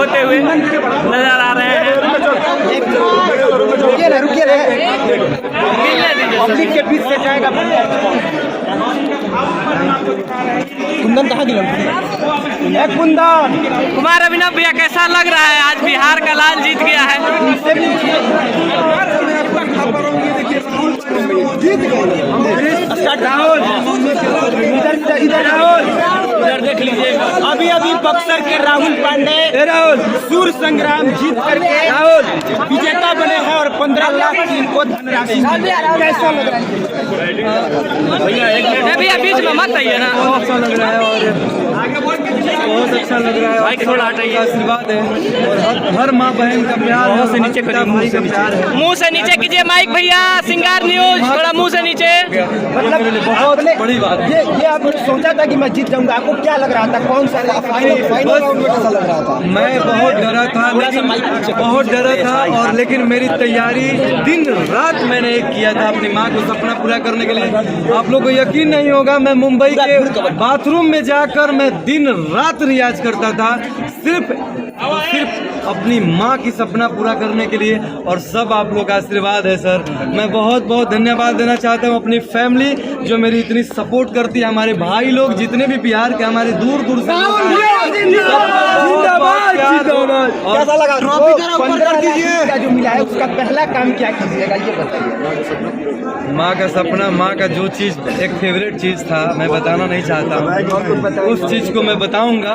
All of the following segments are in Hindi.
होते हुए नजर आ रहे हैं। रुकिए पब्लिक के बीच से जाएगा। कुंदन कहाँ गिरा? कुंदन कुमार अभिनव भैया, कैसा लग रहा है आज बिहार का लाल जीत गया है? इधर देख लीजिए, अभी बक्सर के राहुल पांडे सूर संग्राम जीत करके विजेता बने हैं और 15 लाख इनको धनराशि। कैसा लग रहा है भैया? बीच में मत आइए ना। अच्छा लग रहा है और बहुत अच्छा लग रहा है। भाई थोड़ा हटाइए। आशीर्वाद है और हर माँ बहन का प्यार मुंह से नीचे करिए, मुंह से नीचे, मुंह से नीचे कीजिए माइक भैया। सिंगार न्यूज थोड़ा मुंह से नीचे। मतलब बहुत बड़ी बात ये आपने सोचा था कि मैं जीत जाऊंगा? आपको क्या लग रहा था? कौन सा फाइनल राउंड में कैसा लग रहा था? मैं बहुत डरा था, बहुत डरा था और लेकिन मेरी तैयारी दिन रात मैंने एक किया था अपनी माँ को सपना पूरा करने के लिए। आप लोग को यकीन नहीं होगा, मैं मुंबई के बाथरूम में जाकर मैं दिन रात रियाज करता था सिर्फ अपनी माँ की सपना पूरा करने के लिए। और सब आप लोग का आशीर्वाद है सर। मैं बहुत बहुत धन्यवाद देना चाहता हूँ अपनी फैमिली जो मेरी इतनी सपोर्ट करती है, हमारे भाई लोग जितने भी बिहार के हमारे दूर दूर से कैसा लगा? 15 लाख का जो मिला है उसका पहला काम क्या कीजिएगा ये बताइए। माँ का सपना, माँ का जो चीज़ एक फेवरेट चीज़ था मैं बताना नहीं चाहता हूँ, उस चीज़ को मैं बताऊंगा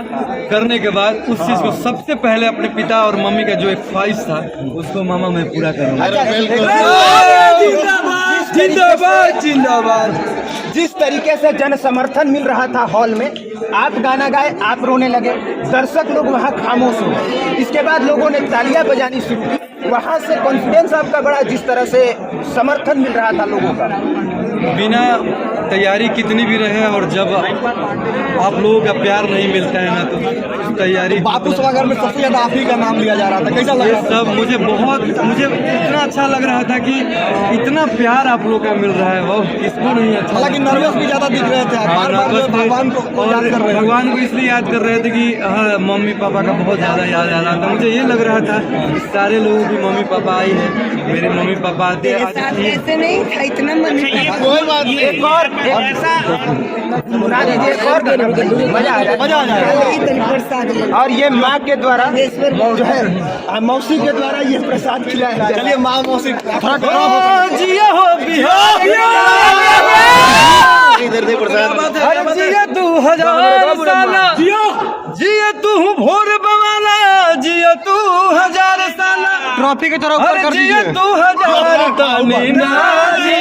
करने के बाद। उस चीज़ को सबसे पहले अपने पिता और मम्मी का जो एक ख्वाहिश था उसको मामा मैं पूरा करूँगा। जिंदाबाद जिंदाबाद। जिस तरीके से जन समर्थन मिल रहा था हॉल में, आप गाना गाए, आप रोने लगे, दर्शक लोग वहाँ खामोश हो गए। इसके बाद लोगों ने तालियां बजानी शुरू की। वहाँ से कॉन्फिडेंस आपका बढ़ा, जिस तरह से समर्थन मिल रहा था लोगों का। बिना तैयारी कितनी भी रहे और जब आप लोगों का प्यार नहीं मिलता है ना तो तैयारी। बापू सभागार में सबसे ज्यादा आप ही का नाम लिया जा रहा था, कैसा लगा? सब मुझे इतना अच्छा लग रहा था कि इतना प्यार आप लोगों का मिल रहा है, वो किसको नहीं अच्छा। हालांकि नर्वस भी ज्यादा दिख रहे थे, भगवान को याद कर रहे थे। भगवान को इसलिए याद कर रहे थे कि मम्मी पापा का बहुत ज्यादा याद आ रहा था। मुझे ये लग रहा था कि सारे लोगों की मम्मी पापा आई है, मेरे मम्मी पापा आते ऐसे नहीं था, इतना मम्मी पापा। कोई बात नहीं, एक और मजा आ जाएगा। और ये माँ के द्वारा जो है मौसी के द्वारा ये प्रसाद खिलाया जाएगा। चलिए माँ मौसी जिया हो बिहार, इधर दे प्रसाद। जिया तू हजार साला, जिया तू भोर बवाला, जिया तू हजार साला, ट्रॉफी की तरह ऊपर कर जिया दीजिए। तू हजार तानी नाची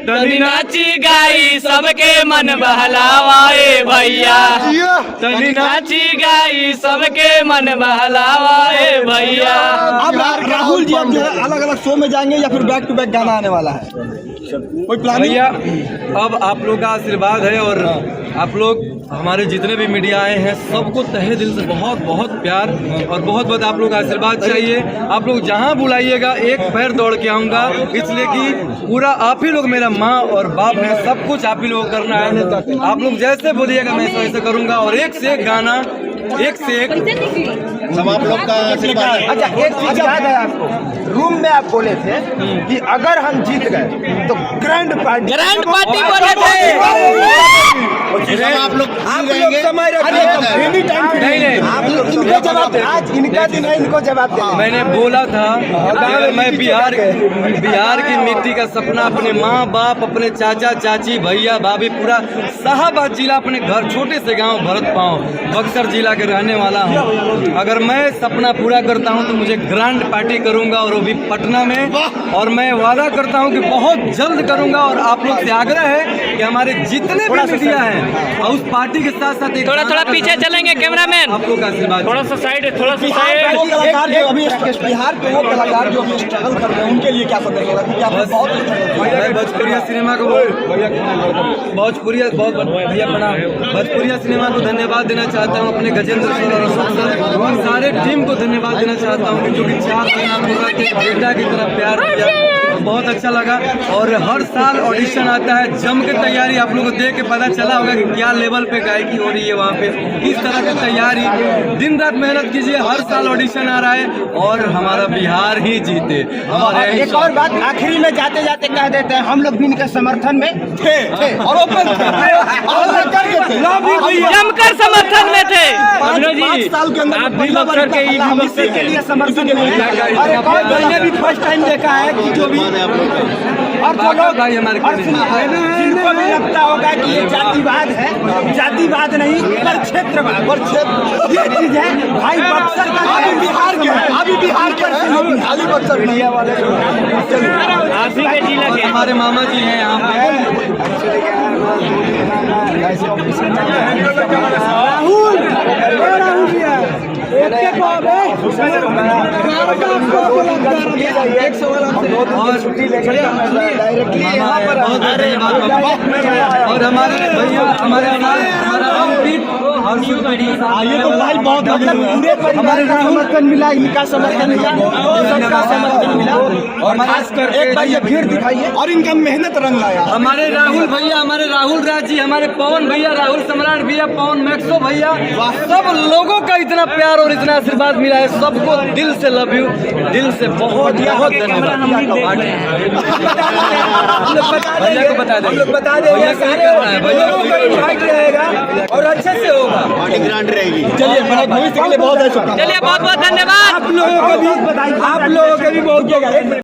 तनी नाची गाई सबके मन बहलावाए भैया, तनी नाची गाई सबके मन बहलावाए भैया। अब राहुल जी अब जो है अलग अलग शो में जाएंगे या फिर बैक टू बैक गाना आने वाला है? कोई प्लान? भैया अब आप लोग का आशीर्वाद है और आप लोग हमारे जितने भी मीडिया आए हैं सबको तहे दिल से बहुत बहुत प्यार और बहुत बहुत आप लोग का आशीर्वाद चाहिए। आप लोग जहां बुलाइएगा एक पैर दौड़ के आऊँगा, इसलिए कि पूरा आप ही लोग मेरा माँ और बाप है, सब कुछ आप ही लोग करना है। आप लोग जैसे बोलिएगा मैं वैसे करूँगा और एक से एक गाना, एक से एक सब आप लोग का आशीर्वाद। अच्छा एक चीज याद है आपको, रूम में आप बोले थे कि अगर हम जीत गए तो ग्रैंड पार्टी बोले थे। आप लोग समय रखिए, आप लोग इनको जवाब, आज इनका दिन है, इनको जवाब देना। मैंने बोला था अगर मैं बिहार की मिट्टी का सपना अपने माँ बाप, अपने चाचा चाची, भैया भाभी, पूरा शाहाबाद जिला, अपने घर छोटे से गांव भरत पाँव बक्सर जिला के रहने वाला हूँ। अगर मैं सपना पूरा करता हूँ तो मुझे ग्रैंड पार्टी करूँगा और वो भी पटना में, और मैं वादा करता हूँ कि बहुत जल्द करूँगा। और आप लोग से आग्रह है कि हमारे जितने भी मीडिया हैं और उस पार्टी के साथ साथ थोड़ा पीछे चलेंगे कैमरामैन, आप लोग का आशीर्वाद। थोड़ा सा साइड, थोड़ा सा साइड। कलाकार जो अभी बिहार के वो कलाकार जो अभी स्ट्रगल कर रहे हैं उनके लिए क्या संदेश होगा? क्योंकि आपने बहुत मैं भोजपुरिया सिनेमा को भोजपुरिया सिनेमा को धन्यवाद देना चाहता हूँ, अपने गजेंद्र सर और अशोक सर और सारे टीम को धन्यवाद देना चाहता हूँ, जो कि 4 महीना बेटा की तरफ प्यार किया। बहुत अच्छा लगा। और हर साल ऑडिशन आता है, जम के तैयारी, आप लोगों को देख के पता चला होगा कि क्या लेवल पे गायकी हो रही है वहाँ पे, किस तरह की तैयारी, दिन रात मेहनत कीजिए, हर साल ऑडिशन आ रहा है और हमारा बिहार ही जीते। और एक और बात आखिरी में जाते जाते कह देते हैं, हम लोग भी इनके समर्थन में थे और ओपन थे, जमकर समर्थन में थे। आप भी लोग करके इसी के लिए समर्थन में मैंने भी फर्स्ट टाइम देखा है कि जो भी और जो लोग भाई हमारे जिनको भी लगता होगा कि ये जातिवाद है, जातिवाद नहीं पर क्षेत्रवाद, और क्षेत्र ये चीज है भाई। बक्सर का अभी बिहार के अभी बिहार के खाली बक्सर मीडिया वाले आप ही के जिला के हमारे मामा जी हैं यहाँ पे। और हमारे भैया हमारे ये तो भाई बहुत पूरे हमारे समर्थन मिला, इनका समर्थन मिला, सबका समर्थन मिला। और खास कर एक बार ये भीड़ दिखाइए और इनका मेहनत रंग लाया। हमारे राहुल भैया, हमारे राहुल राज जी, हमारे पवन भैया, राहुल सम्राट भैया, पवन मैक्सो भैया, सब लोगों का इतना प्यार और इतना आशीर्वाद मिला है, सबको दिल से लव यू, दिल से बहुत बहुत धन्यवाद। भैया को बता देंगे, बता देंगे और अच्छे से होगा, ग्रांड रहेगी। चलिए भविष्य के लिए बहुत अच्छा। चलिए बहुत बहुत धन्यवाद। आप लोगों को भी बहुत